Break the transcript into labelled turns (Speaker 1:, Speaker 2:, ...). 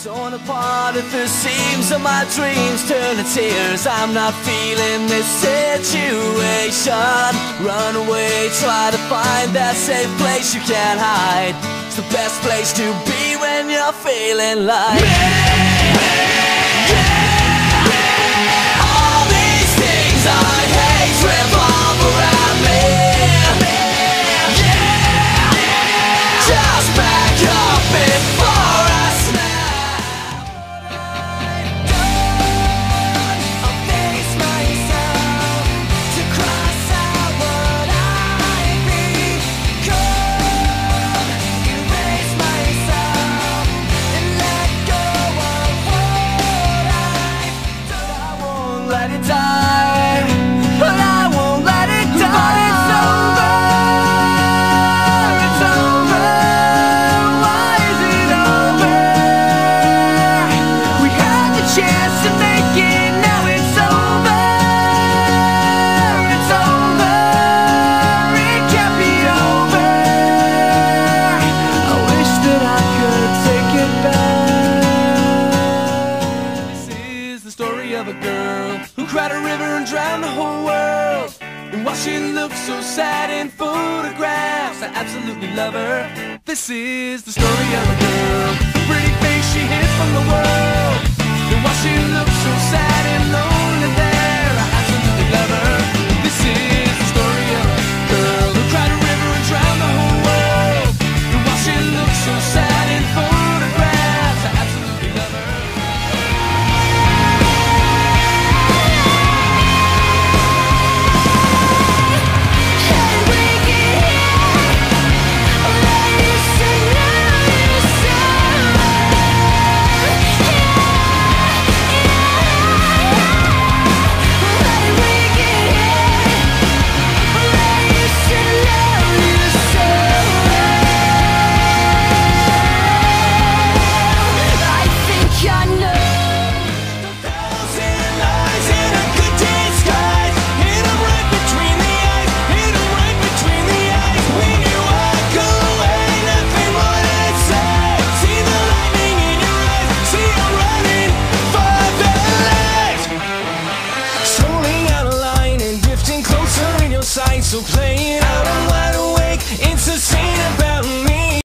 Speaker 1: Torn apart at the seams of my dreams turn to tears. I'm not feeling this situation. Run away, try to find that safe place you can't hide. It's the best place to be when you're feeling like me. Yeah. All these things I hate revolve around me. Yeah. Just back up before I snap. Let it die, but I won't let it die. But it's over, it's over. Why is it over? We had the chance to make it, now it's over. It's over, it can't be over. I wish that I could take it back. This is the story of a girl who cried a river and drowned the whole world. And while she looks so sad in photographs, I absolutely love her. This is the story of a girl